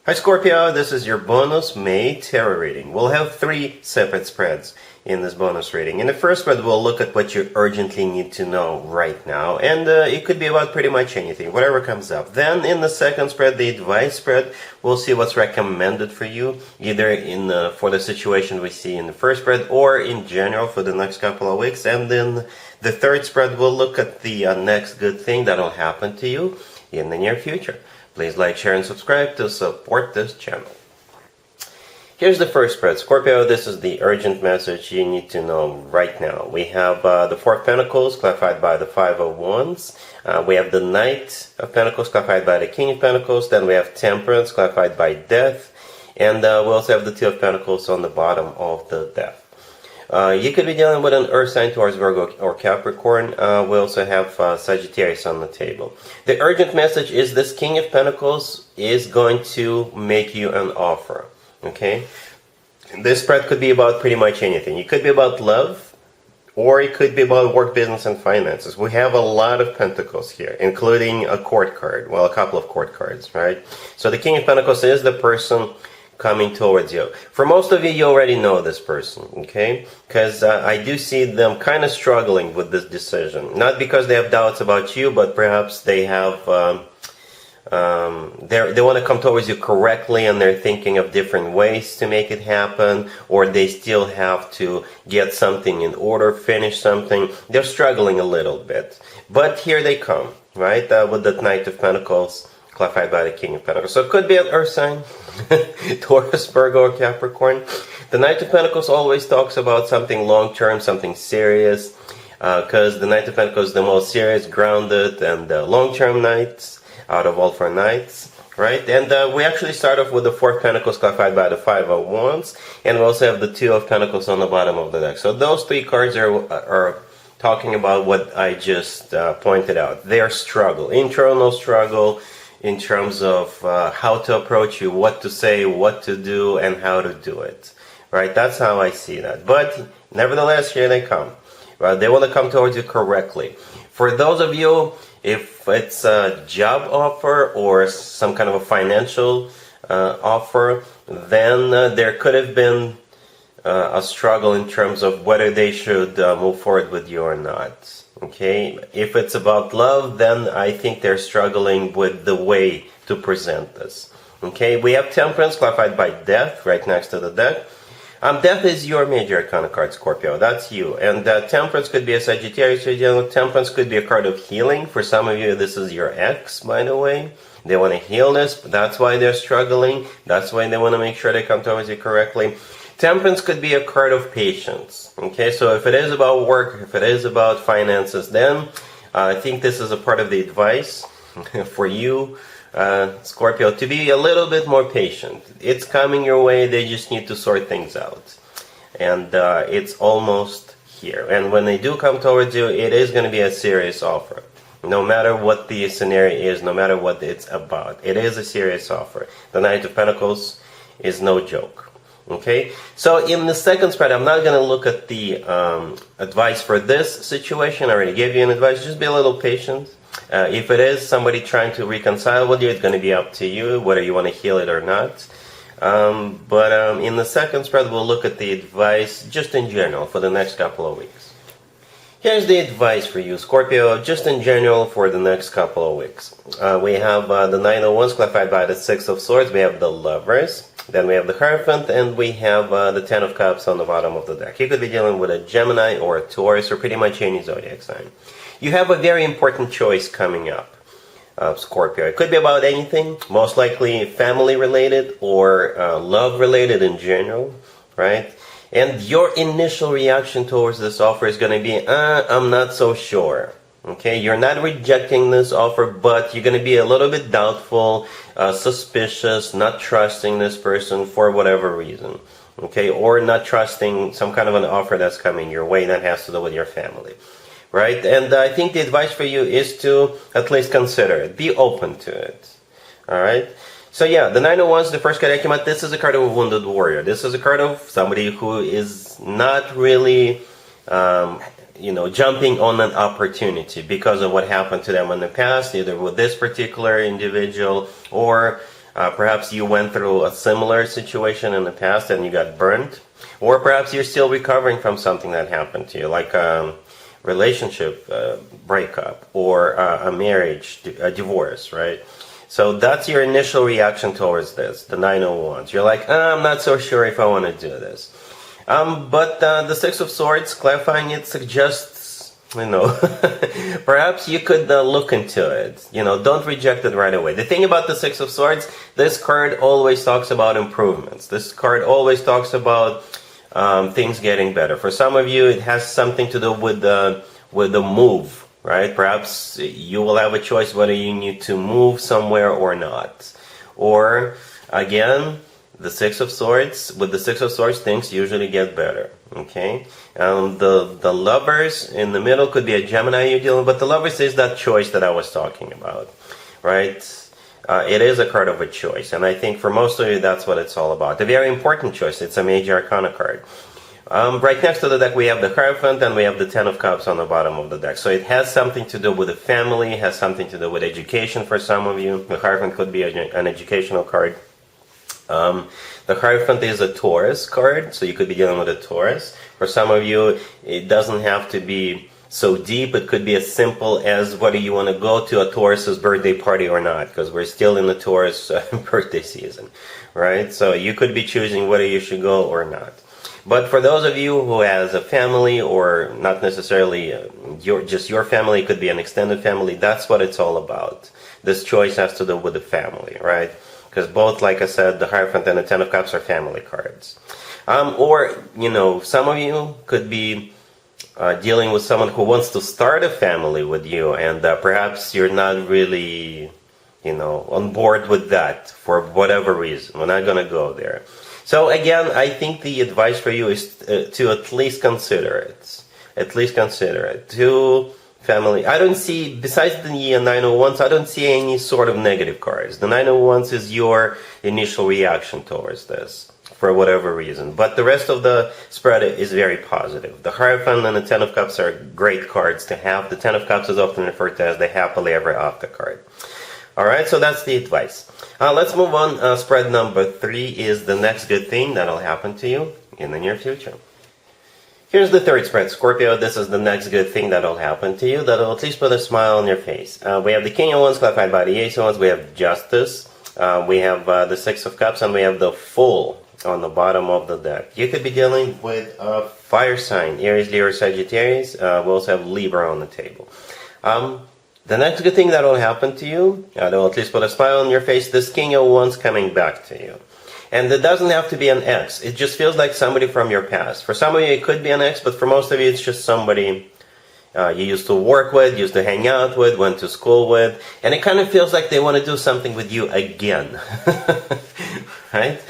Hi Scorpio, this is your bonus May tarot reading. We'll have 3 separate spreads in this bonus reading. In the first spread, we'll look at what you urgently need to know right now, and it could be about pretty much anything, whatever comes up. Then in the second spread, the advice spread, we'll see what's recommended for you, either for the situation we see in the first spread or in general for the next couple of weeks. And then the third spread, we'll look at the next good thing that'll happen to you in the near future. Please like, share, and subscribe to support this channel. Here's the first spread. Scorpio, this is the urgent message you need to know right now. We have the Four of Pentacles, clarified by the Five of Wands. We have the Knight of Pentacles, clarified by the King of Pentacles. Then we have Temperance, clarified by Death. And we also have the Two of Pentacles on the bottom of the Death. You could be dealing with an Earth sign, Taurus, Virgo, or Capricorn. We also have Sagittarius on the table. The urgent message is this King of Pentacles is going to make you an offer. Okay? This spread could be about pretty much anything. It could be about love, or it could be about work, business, and finances. We have a lot of Pentacles here, including a court card. Well, a couple of court cards, right? So the King of Pentacles is the person coming towards you. For most of you, you already know this person, okay? Because I do see them kind of struggling with this decision. Not because they have doubts about you, but perhaps they have, they want to come towards you correctly, and they're thinking of different ways to make it happen, or they still have to get something in order, finish something. They're struggling a little bit. But here they come, right? With the Knight of Pentacles, clarified by the King of Pentacles. So it could be an Earth sign, Taurus, Virgo, or Capricorn. The Knight of Pentacles always talks about something long-term, something serious, because the Knight of Pentacles is the most serious, grounded, and long-term knights out of all 4 knights, right? And we actually start off with the Four of Pentacles, clarified by the Five of Wands, and we also have the Two of Pentacles on the bottom of the deck. So those 3 cards are talking about what I just pointed out. Their struggle, internal struggle, in terms of how to approach you, what to say, what to do, and how to do it. Right? That's how I see that. But nevertheless, here they come. Right? They want to come towards you correctly. For those of you, if it's a job offer or some kind of a financial offer, then there could have been a struggle in terms of whether they should move forward with you or not. Okay, if it's about love, then I think they're struggling with the way to present this. Okay, we have Temperance, clarified by Death, right next to the deck. Death is your major arcana card, Scorpio. That's you. And Temperance could be a Sagittarius. Temperance could be a card of healing. For some of you, this is your ex, by the way. They want to heal this, but that's why they're struggling. That's why they want to make sure they come towards you correctly. Temperance could be a card of patience. Okay, so if it is about work, if it is about finances, then I think this is a part of the advice for you, Scorpio, to be a little bit more patient. It's coming your way, they just need to sort things out. And it's almost here. And when they do come towards you, it is going to be a serious offer. No matter what the scenario is, no matter what it's about, it is a serious offer. The Knight of Pentacles is no joke. Okay, so in the second spread, I'm not going to look at the advice for this situation. I already gave you an advice. Just be a little patient. If it is somebody trying to reconcile with you, it's going to be up to you whether you want to heal it or not. But in the second spread, we'll look at the advice just in general for the next couple of weeks. Here's the advice for you, Scorpio, just in general for the next couple of weeks. We have the Nine of Wands, clarified by the Six of Swords. We have the Lovers. Then we have the Hierophant, and we have the Ten of Cups on the bottom of the deck. You could be dealing with a Gemini or a Taurus or pretty much any zodiac sign. You have a very important choice coming up, Scorpio. It could be about anything, most likely family-related or love-related in general, right? And your initial reaction towards this offer is going to be, I'm not so sure. Okay, you're not rejecting this offer, but you're going to be a little bit doubtful, suspicious, not trusting this person for whatever reason. Okay, or not trusting some kind of an offer that's coming your way that has to do with your family. Right? And I think the advice for you is to at least consider it. Be open to it. Alright? So yeah, the Nine of Wands, the first card that came out, this is a card of a wounded warrior. This is a card of somebody who is not really jumping on an opportunity because of what happened to them in the past, either with this particular individual or Perhaps you went through a similar situation in the past and you got burned. Or perhaps you're still recovering from something that happened to you, like a relationship breakup or a marriage, a divorce, right? So that's your initial reaction towards this, the 9 of Wands. You're like, I'm not so sure if I want to do this. But the Six of Swords, clarifying it, suggests, perhaps you could look into it. Don't reject it right away. The thing about the Six of Swords, this card always talks about improvements. This card always talks about things getting better. For some of you, it has something to do with the move, right? Perhaps you will have a choice whether you need to move somewhere or not. Or, again, the Six of Swords, with the Six of Swords, things usually get better, okay? The Lovers in the middle could be a Gemini you're dealing with, but the Lovers is that choice that I was talking about, right? It is a card of a choice, and I think for most of you, that's what it's all about. A very important choice. It's a major arcana card. Right next to the deck, we have the Hierophant, and we have the Ten of Cups on the bottom of the deck. So it has something to do with the family, has something to do with education for some of you. The Hierophant could be an educational card. The Hierophant is a Taurus card, so you could be dealing with a Taurus. For some of you, it doesn't have to be so deep. It could be as simple as whether you want to go to a Taurus's birthday party or not, because we're still in the Taurus birthday season, right? So you could be choosing whether you should go or not. But for those of you who has a family, or not necessarily just your family, it could be an extended family, that's what it's all about. This choice has to do with the family, right? Because both, like I said, the Hierophant and the Ten of Cups are family cards. Or, some of you could be dealing with someone who wants to start a family with you, and perhaps you're not really, on board with that for whatever reason. We're not going to go there. So again, I think the advice for you is to at least consider it. At least consider it. To family. I don't see, besides the Nine of Wands, I don't see any sort of negative cards. The Nine of Wands is your initial reaction towards this, for whatever reason. But the rest of the spread is very positive. The Hierophant and the Ten of Cups are great cards to have. The Ten of Cups is often referred to as the happily ever after card. Alright, so that's the advice. Let's move on. Spread number 3 is the next good thing that'll happen to you in the near future. Here's the third spread, Scorpio. This is the next good thing that'll happen to you, that'll at least put a smile on your face. We have the King of Wands clarified by the Ace of Wands. We have Justice. We have the Six of Cups, and we have the Fool on the bottom of the deck. You could be dealing with a fire sign, Aries, Leo, Sagittarius. We also have Libra on the table. The next good thing that will happen to you, that will at least put a smile on your face, this King of Wands coming back to you. And it doesn't have to be an ex. It just feels like somebody from your past. For some of you, it could be an ex, but for most of you, it's just somebody you used to work with, used to hang out with, went to school with, and it kind of feels like they want to do something with you again. Right?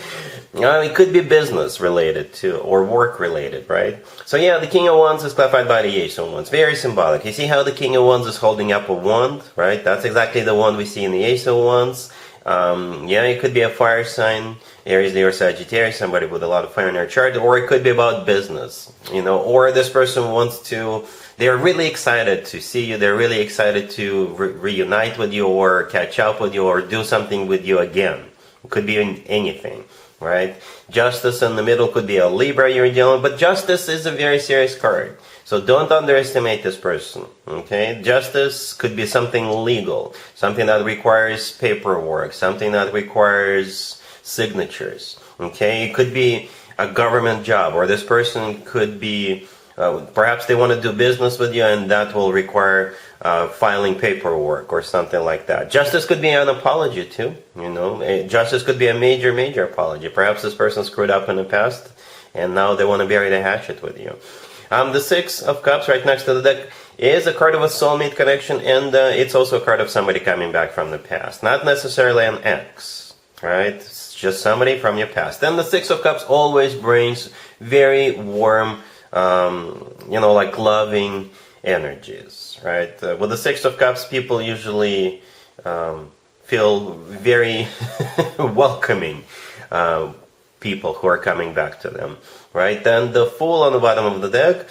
It could be business related too, or work related, right? So yeah, the King of Wands is clarified by the Ace of Wands. Very symbolic. You see how the King of Wands is holding up a wand, right? That's exactly the wand we see in the Ace of Wands. Yeah, it could be a fire sign, Aries, Leo, Sagittarius, somebody with a lot of fire in their chart, or it could be about business, or this person wants to, they're really excited to see you, they're really excited to reunite with you, or catch up with you, or do something with you again. It could be anything, right? Justice in the middle could be a Libra you're dealing with, but Justice is a very serious card. So don't underestimate this person, okay? Justice could be something legal, something that requires paperwork, something that requires signatures, okay? It could be a government job, or this person could be, perhaps they want to do business with you, and that will require filing paperwork or something like that. Justice could be an apology too, Justice could be a major, major apology. Perhaps this person screwed up in the past, and now they want to bury the hatchet with you. The Six of Cups right next to the deck is a card of a soulmate connection, and it's also a card of somebody coming back from the past. Not necessarily an ex, right? It's just somebody from your past. Then the Six of Cups always brings very warm, like loving energies, right? With the Six of Cups, people usually feel very welcoming. people who are coming back to them, right? Then the Fool on the bottom of the deck,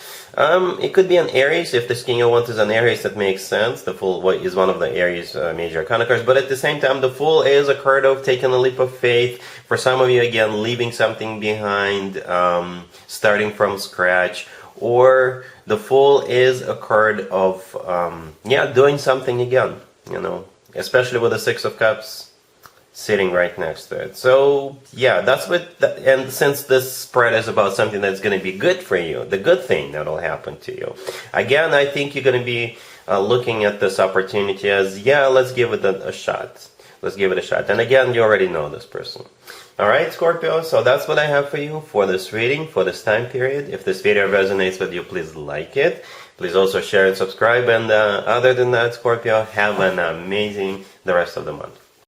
it could be an Aries. If this King of Wands is an Aries, that makes sense. The Fool is one of the Aries major arcana cards, but at the same time, the Fool is a card of taking a leap of faith. For some of you, again, leaving something behind, starting from scratch, or the Fool is a card of, doing something again, especially with the Six of Cups sitting right next to it. So yeah, that's and since this spread is about something that's going to be good for you, the good thing that'll happen to you, again, I think you're going to be looking at this opportunity as, let's give it a shot. Let's give it a shot. And again, you already know this person. Alright, Scorpio, so that's what I have for you for this reading, for this time period. If this video resonates with you, please like it. Please also share and subscribe. And other than that, Scorpio, have an amazing the rest of the month.